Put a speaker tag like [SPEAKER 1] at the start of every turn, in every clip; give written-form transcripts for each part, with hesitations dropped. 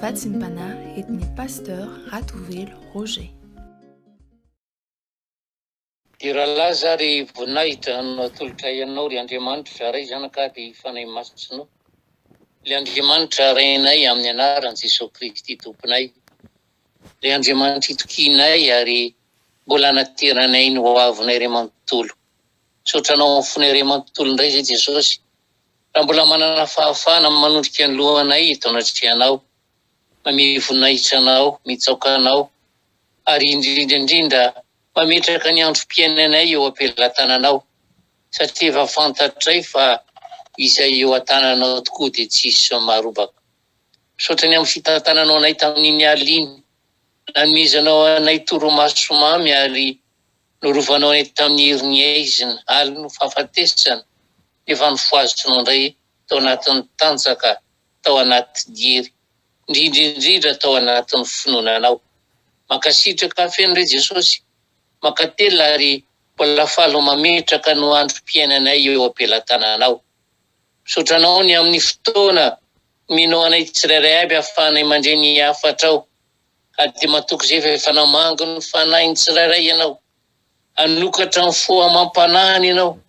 [SPEAKER 1] Vatsinpana etni pasteur Ratovelo Roger.
[SPEAKER 2] Iralahy zary voninahitra anao tolotra ianao ry Andriamanitra ray zanakady fanay masinao. Le Andriamanitra rainay amin'ny anarany Jesosy Kristy tomponay. Le Andriamanitra itokinay ary mbola nateranay ny hoavinay ray manontolo. Sotranao amin'ny fonay ray manontolo indray zay Jesosy. Raha mbola manana fahafahana manondrika ny lohanay eto anatrianao, mame voninahitra anao, mitsaoka anao, ary indrindra mametraka ny androm-piainanay eo am-pelatananao, satria efa fantatray fa izay eo an-tananao tokoa dia tsisy marobaka. Misaotra ny amin'ny fitantananao anay tamin'iny alina iny, nanomezanao anay toromaso mamy ary norovanao anay tamin'ny herin'ny aizina ali no fahafatesana, efa nifoazonao indray tao anatin'ny tanjaka, tao anaty gery, indrindra tao anatin'ny finoananao. Mankasitraka fen'ireo Jesosy, mankatela ary mbola falo mametraka no androm-piainanay eo am-pelatananao. Misotranao ny amin'ny fotoana minao anay tsirairay aby ahafahanay mandray ny hafatrao, ady matoky izay efa namango ny fanahin'ny tsirairay ianao, anokatra ny fohamam-panahiny ianao,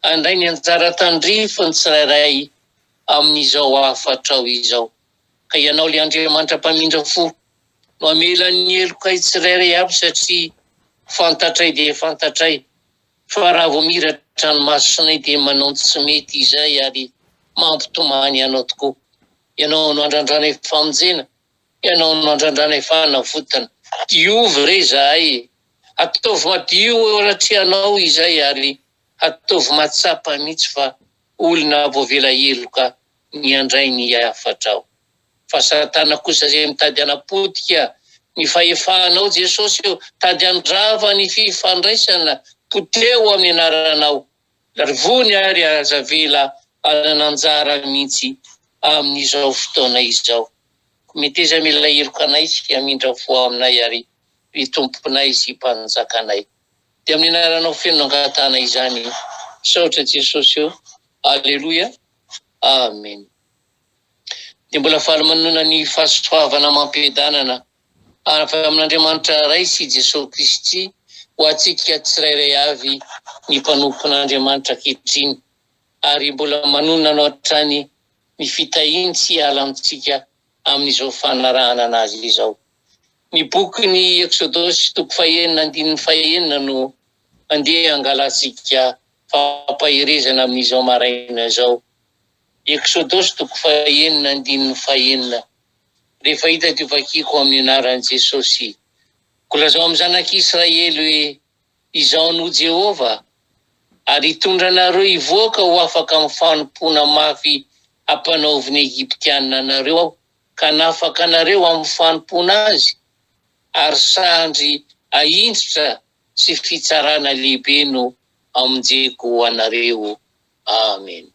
[SPEAKER 2] andray ny anjara tandrifo ny tsirairay amin'izao hafatrao izao. Ka ianao le Andriamanitra mpamindra fo, no amela ny helokay tsirairay aby satria fantatray dia fantatray fa raha vao miratra ny masonay dia manao tsy mety izay ary mampitomany ianao tokoa. Ianao no andrandranay famonjena, ianao no andrandranay fanavotana. Diovy re zahay, ataovy madio eo anatrianao izay ary ataovy matsapa mihitsy fa olona voavela heloka ny andray ny hafatrao. Fa Satana kosa izay mitady hanapotika ny fahefanao Jesosy eo, tady handrava ny fifandraisana, poteo amin'ny anaranao, larivony ary azavela ananjara mihitsy amin'izao fotoana izao. Meteza mila heloka anay sy hamindra fo aminay ary ny tomponay sy mpanjakanay. Dia amin'ny anaranao feno angatana izany, saotra Jesosy eo. Alleluia. Amen. Dia mbola faly manona ny fahasoavana mampiadanana avy amin'Andriamanitra ray sy Jesosy Kristy ho antsika tsirairay avy ny mpanompon'Andriamanitra ankehitriny, ary mbola manonana hatrany ny fitahiany sy ala amintsika amin'izao fanarahana anazy izao. Ny boky ny Exodosy 2:1-5 no andeha angalantsika fampaherezana amin'izao maraina izao. Exodosy 2:1-5. Rehefa hita dio vakiko amin'ny anaran'i Jesosy. Kolazao amin'ny zanak'Israely hoe, izao no Jehova, ary hitondranareo hivoaka ho afaka amin'ny fanompona mafy ampanaoviny Egyptianina anareo aho, ka nafaka anareo amin'ny fanompona azy, ary sandry ahindrotra sy fitsarana lehibe no aminjeko anareo. Amen.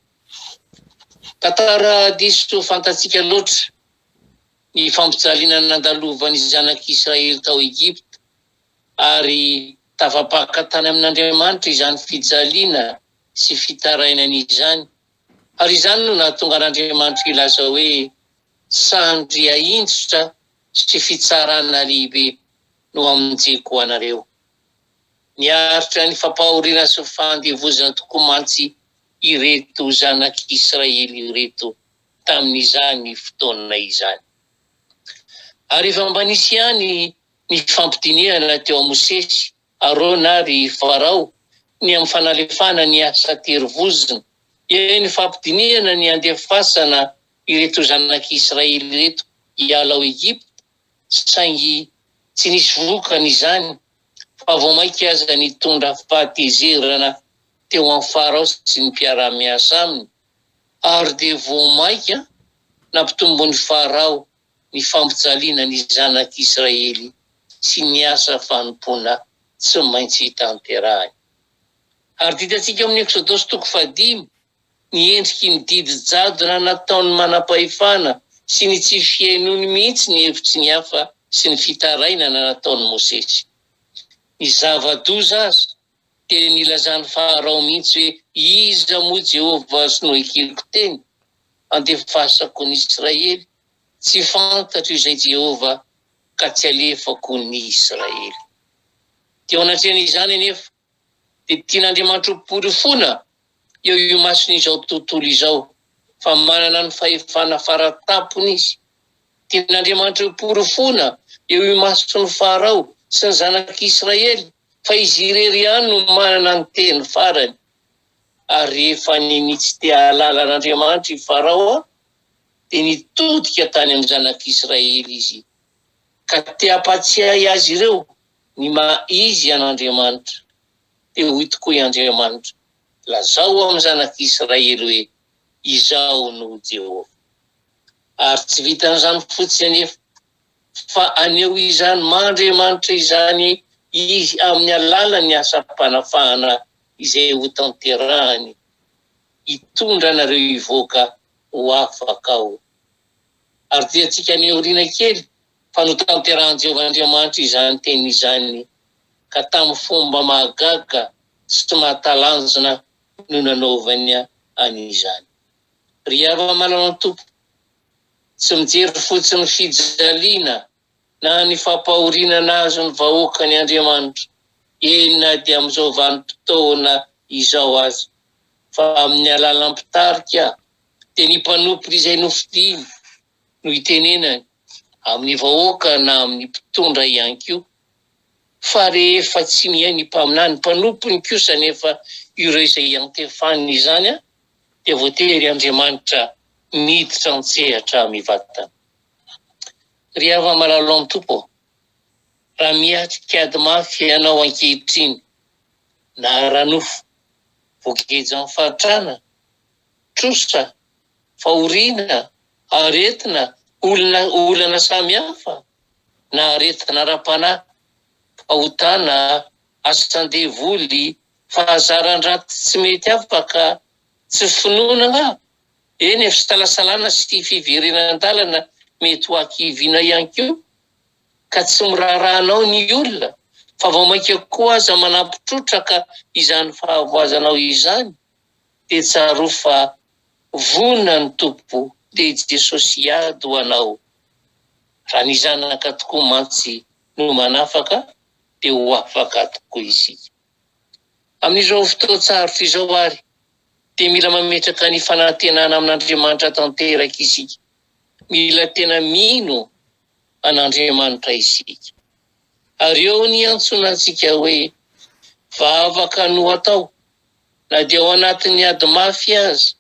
[SPEAKER 2] Tantara diso fantatsika loatra ny fampijaliana nandalovan'ny zanak'Israely tao Egypta, ary tafapaka tany amin'Andriamanitra izany fijaliana sy fitarainana izany. Ary izany no nahatonga an'Andriamanitra ilaza hoe sandry ahindrotra sy fitsarana lehibe no aminjeko anareo. Niaritra ny fampahoriana sy fandevozana tokoa mantsy ireto zanak'Israely ireto tamin'izany fotoana izany. Ary efa mba nisy ihany ny fampidinihana teo Mosesy, Arona ary Farao ny amin'ny fanalefana ny asa terivozina, ny fampidinihana ny andefasana ireto zanak'Israely ireto hiala ao Egypta, saingy tsy nisy vokany izany, fa vao mainka aza nitondra fahatezerana teo amin'ny Farao sy ny mpiara-miasa aminy, ary dia vao mainka nampitombo ny Farao ny fampijaliana ny zanak'Israely sy ny asa fanompoana tsy maintsy tanterahany. Ary ditantsika amin'ny Exodosy 5, ny endriky ny didy jadona nataony manam-pahefana sy ny tsy fihainony mihitsy ny hevitry ny hafa sy ny fitarainana nataony Mosesy. Ny zava-doza aza dia nilazany Farao mihitsy hoe iza moa Jehova sy no ekeko teny, andefasako ny Israely, tsy fantatro izay Jehova ka tsy alefako ny Israely. Teo anatrehan'izany anefa dia tian'Andriamanitra porofona eo io mason'izao tontolo izao, fa manana ny fahefana faratampony izy. Tian'Andriamanitra porofona eo io mason'ny Farao sy ny zanak'Israely, fa izy irery ihany no manana ny teny farany. Ary rehefa ninitsy te hahalala an'Andriamanitra i Farao dia nitodika tany amin'ny zanak'Israely izy, ka te hampatsiahy azy ireo ny izy an'Andriamanitra. Dia hoy tokoa i Andriamanitra, lazao amin'ny zanak'Israely hoe izaho no Jehova. Ary tsy vitan'izany fotsiny anefa, fa aneo izany Mandriamanitra izany izy amin'ny alalan'ny asa-panafahana izay ho tanterahany, hitondra anareo hivoaka ho afaka ao. Ary dia antsika ny oriana kely fa no tanterahan Jehovah Andriamanitra izany teny izany, ka tamin'ny fomba mahagaga sy mahatalanjona no nanaovany an'izany. Ry hava-malao ny Tompo, tsy mijery fotsiny fijaliana na ny fampahorinana azy ny vahoaka ny Andriamanitra, eny na dia amin'izao vanim-potoana izao azy, fa amin'ny alalan'ny mpitarika dia ny mpanompo izay nofidiny no itenenany amin'ny vahoaka na amin'ny mpitondra ihany koa. Fa rehefa tsy mihaino ny mpaminany mpanompony kosa nefa ireo izay antefaniny izany dia voatery Andriamanitra miditra an-tsehatra mivatana. Ry hava-malalo amin'ny Tompo, raha miatrika ady mafy ianao ankehitriny na ranofo, voagejan'ny fahatrana, trosa, fahoriana, aretina, olana samihafa, na aretina ara-panahy, fahotana, asan-devoly, fahazaran-draty tsy mety afaka, tsy finoana eny efa sy talasalana sy fiverenan-dalana mety ho hakiviana ihany koa, ka tsy mirarahanao ny olona, fa vao mainka koa aza manampitrotra ka izany fahavoazanao izany, dia tsaro fa vonona ny Tompo dia Jesosy ady ho anao. Raha ny zanaka tokoa mantsy no manafaka dia ho afaka tokoa isika. Amin'izao fotoan-tsarotra izao ary dia mila mametraka ny fanantenana amin'Andriamanitra tanteraka isika. Mila tena mino an'Andriamanitra isika. Ary eo ny antsoina antsika hoe vavaka no atao, na dia ao anatin'ny ady mafy aza.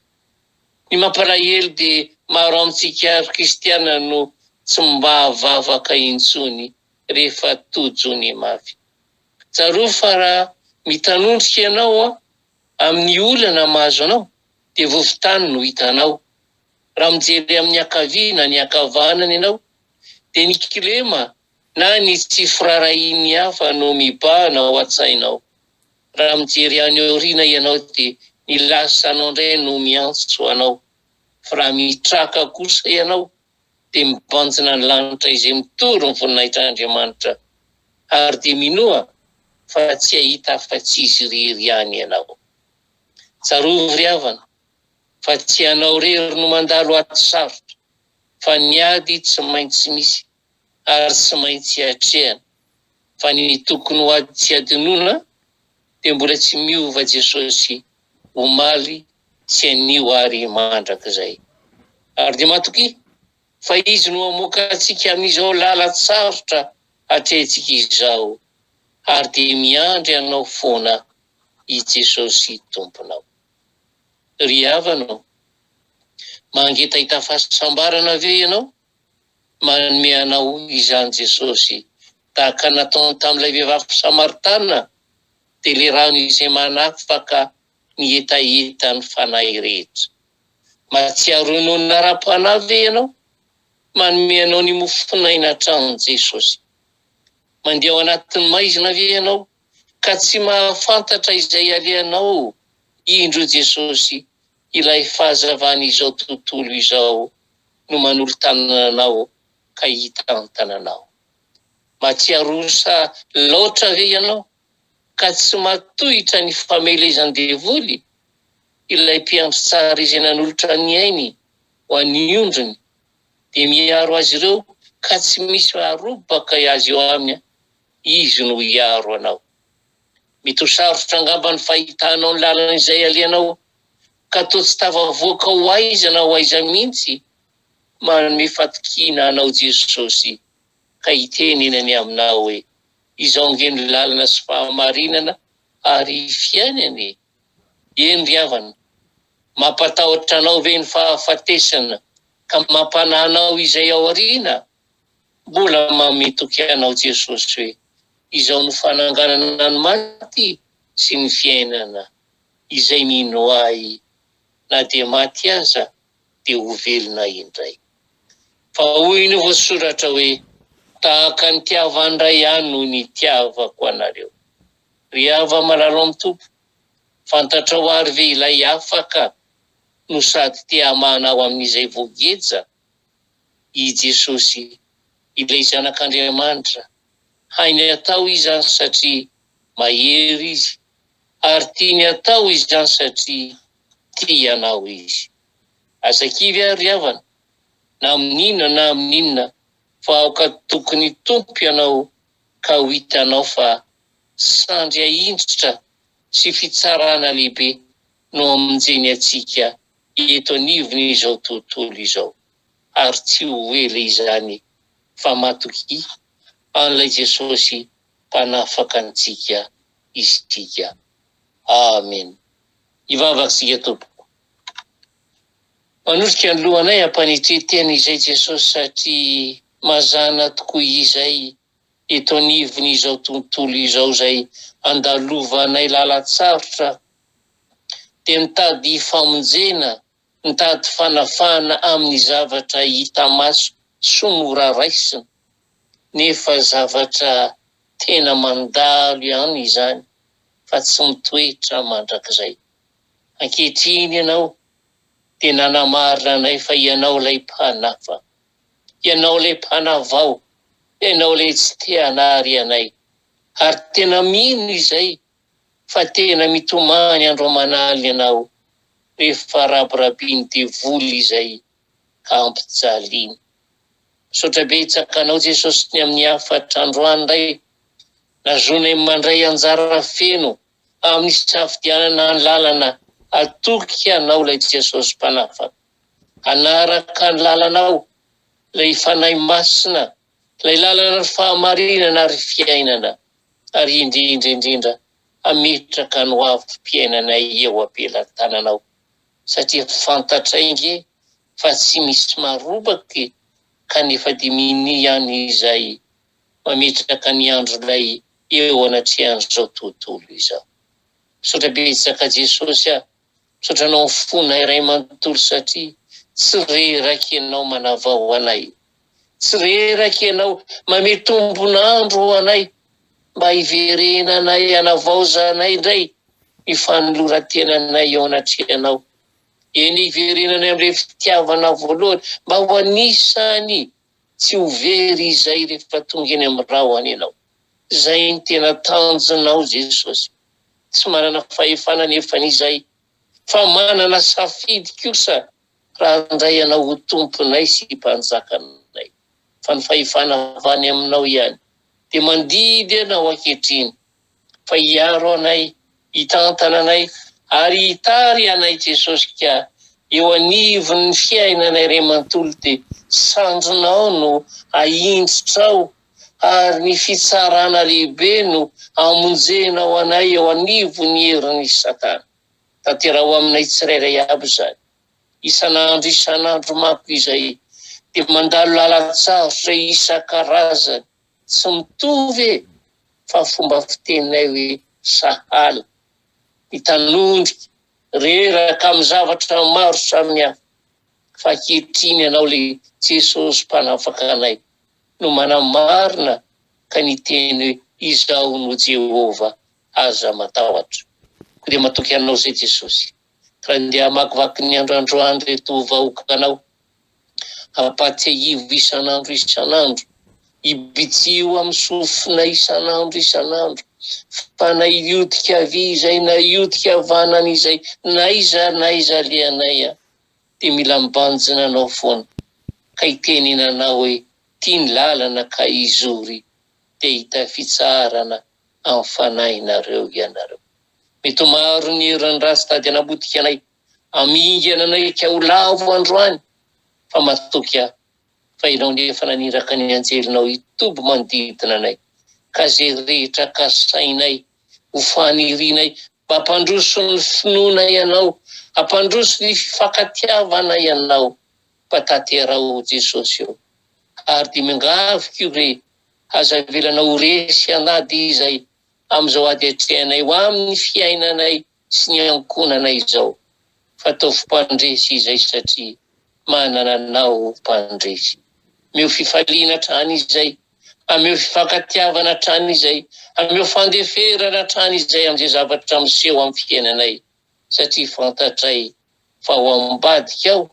[SPEAKER 2] Ny mampalahelo dia maro amintsika kristiana no tsy mba vavaka intsony rehefa tojo ny mafy. Tsaro fa raha mitanondrika ianao amin'ny olana mahazo anao dia voafitany no hitanao. Raha mijery amin'ny akaviana ny akavanana ianao dia ny kilema na ny tsy firarahin'ny hafa no mibahana ao an-tsainao. Raha mijery any aoriana ianao dia ny lasanao indray no miantso anao. Fa raha mitraka kosa ianao dia mibanjina ny lanitra izay mitory ny voninahitran'Andriamanitra, ary dia minoa fa tsy ahita afa-tsy izy irery ihany ianao. Tsarovy ry havana, fa tsy ianao irery no mandalo aty sarotra, fa ny ady tsy maintsy misy ary tsy maintsy hatrehana. Fa ny tokony ho ady tsy adinoina dia mbola tsy miova Jesosy omaly sy anio ary mandrakizay. Ary dia matoky fa izy no hamoaka antsika amin'izao lalan-tsarotra hatrehantsika izao, ary dia miandry anao foana i Jesosy Tomponao. Ry havanao, mangitahita fahasambarana ve ianao? Manome anao izany Jesosy tahaka nataony tamin'ilay vehivavy Samaritana, dia le rano izay manafaka ny hetaheta ny fanahy rehetra. Mahatsiaro anao ny ara-panahy ve ianao? Manome anao ny mofinaina hatramin'i Jesosy. Mandeha ao anatin'ny maizina ve ianao ka tsy mahafantatra izay alehanao indro Jesosy, ilay fahazavana izao tontolo izao no manolo-tanana anao ka hita ny tananao. Mahatsiarosa loatra ve ianao ka tsy matohitra ny famelezan-devoly, ilay mpiandry tsara izay nanolotra ny ainy ho an'ny ondriny, dia miaro azy ireo ka tsy misy arobaka azy eo aminy, izy no hiaro anao. Mety ho sarotra angamba ny fahitanao ny lalana izay alianao, ka toa tsy tafavoaka ho aiza na ho aiza mihitsy, manome fatikina anao Jesosy, ka hitenenany aminao hoe izao nge ny lalana sy fahamarinana ary fiainany. Eny ry havana, mampatahotra anao ve ny fahafatesana ka mampanahinao izay ao aoriana? Mbola mametoky anao Jesosy hoe izao no fananganana ny maty sy ny fiainana, izay mino ahy na dia maty aza dia ho velona indray. Fa hoy ny voasoratra hoe tahaka ny tiavandray ihany no ny tiavako anareo. Ry hava malalo amin'ny Tompo, fantatra ho ary ve ilay afaka no sady te hamanao amin'izay voageja? I Jesosy, ilay zanak'Andriamanitra, hainy atao izany satria mahery izy, ary tiany atao izany satria tianao izy. Azakivy ary havana, na amin'inona na amin'inona, fa aoka tokony tompo ianao ka ho hitanao fa sandry ahindritra sy fitsarana lehibe no amonjeny atsika eto anivony izao tontolo izao, ary tsy ho ela izany fa matoki an'ilay Jesosy mpanafaka antsika isika. Amen. Ivavaka Tompo. Manosika ny lohanay ampanetreteny izay Jesosy satria mazana tokoa izay eto anivony izao tontolo izao izay andalovanay lalatsarotra, dia mitady famonjena, mitady fanafana amin'ny zavatra hita maso sy mora raisina, nefa zavatra tena mandalo ihany izany, fa tsy mitoetra mandrakizay. Ankehitriny ianao dia nanamarina anay fa ianao ilay mpanafa, ianao ilay mpanavao, ianao ilay tsy te hanary anay, ary tena mino izay fa tena mitomany andro aman'alina ianao rehefa rabirabiany devoly izay ka ampijaliana. Misaotra betsaka anao Jesosy ny amin'ny afatra androany indray, nazonay mandray anjara feno amin'ny safidianana ny lalana atoky anao ilay Jesosy mpanafaka, anaraka ny lalanao, ilay fanahy masina, ilay lalana ny fahamarinana ary fiainana, ary indrindra ametraka ny hoavim-piainanay eo ampelantananao, satria fantatra inge fa tsy misy marobaka, kanefa dia miny ihany izay mametraka ny andro ilay eo anatrehan'izao tontolo izao. Misaotra betsaka Jesosy aho, misaotra anao ny fonay iray manontolo satria tsy reraky ianao manavao anay, tsy reraky ianao mametombon'andro ho anay, mba hiverena anay hanavao zanay indray ny fanoloran-tenanay eo anatrehanao. Eny hiverenanay amin'ilay fitiavana voalohany mba ho anisany tsy ho very izay rehefa tonga eny amin'ny rahony ianao. Izay ny tena tanjonao Jesosy, tsy manana fahefana nefa n'izay, fa manana safidy kosa raha indray ianao ho tomponay sy mpanjakanay. Fa ny fahefana avy any aminao ihany dia mandidy anao ankehitriny, fa hiaro anay, hitantana anay, ary hitary anay Jesosy, ka eo anivon'ny fiainanay iray manontolo dia sandronao no ahindritrao, ary ny fitsarana lehibe no amonjenao anay eo anivon'ny herin'ny Satana. Tanteraho aminay tsirairay aby izany, isan'andro mako izay dia mandalo lalatsarotra isan-karazany, tsy mitovy fa fomba fiteninay hoe sahala, mitanondrika, reraka amin'ny zavatra maro samihafa, fa ankehitriny ianao ilay Jesosy mpanafaka anay no manamarina ka ny teny hoe izaho no Jehova aza matahotra. Ko dia matoky anao izay Jesosy, raha ndeha hamakivaky ny androandroany reto vahoakanao, ampatsiahivo isan'andro, ibitsio amin'ny sofina isan'andro, fa na iodika avy izay na iodika avanana izay, na iza lianay dia mila mibanjina anao foana, ka itenenanao hoe tia ny lalana ka izory dia hita fitsarana amin'ny fanahinareo ianareo. Mety maro ny heran'rasy tady anabotika anay amingana anay ka ho lavo androany fa matoky aho fa ianao nefa naniraka ny anjelinao hitobo manodidina anay ka zay rehetra ka sainay ho fanirianay mba hampandroso ny finoana ianao, hampandroso ny fifankatiavana ianao mba tanterao Jesosy eo. Ary dia mingavika io re aza velanao resy anady izay amin'izao ady atrehanay ho amin'ny fiainanay sy ny ankonanay izao. Fa ataovy mpandresy izay satria manana anao mpandresy. Ameo fifaliana hatrany izay, ameo fifankatiavana hatrany izay, ameo fandeferana hatrany izay amin'izay zavatra miseho amin'ny fiainanay. Satria fantatray fa ho ambadika aho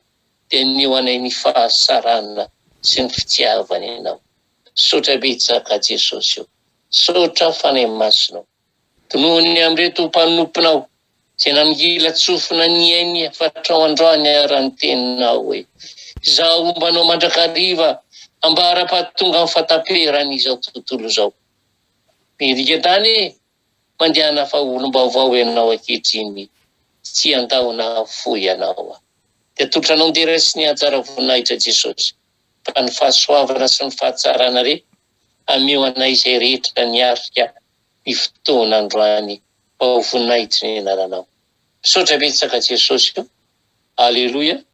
[SPEAKER 2] dia ny ho anay ny fahasarana sy ny fitiavana ianao. Sotra betsaka Jesosy io, sotra fanay masinao. Tonohony amin'reto mpanomponao izay namingila tsofina ny ainy fatrao androany arany teninao hoe zaho ombanao mandrakariva ambara-pahatonga amin'ny fataperany izao tontolo izao. Mirika tany mandehana fa olom-baovao ianao ankehitriny, tsy andahona fo ianao. Dia totranao ndera sy ny anjara voninahitra Jesosy, fa ny fahasoavana sy ny fahatsarana re ameo anay izay rehetra niarika ny fotoana androany mba ho voninahitry ny anaranao. Misaotra betsaka Jesosy io. Aleloia.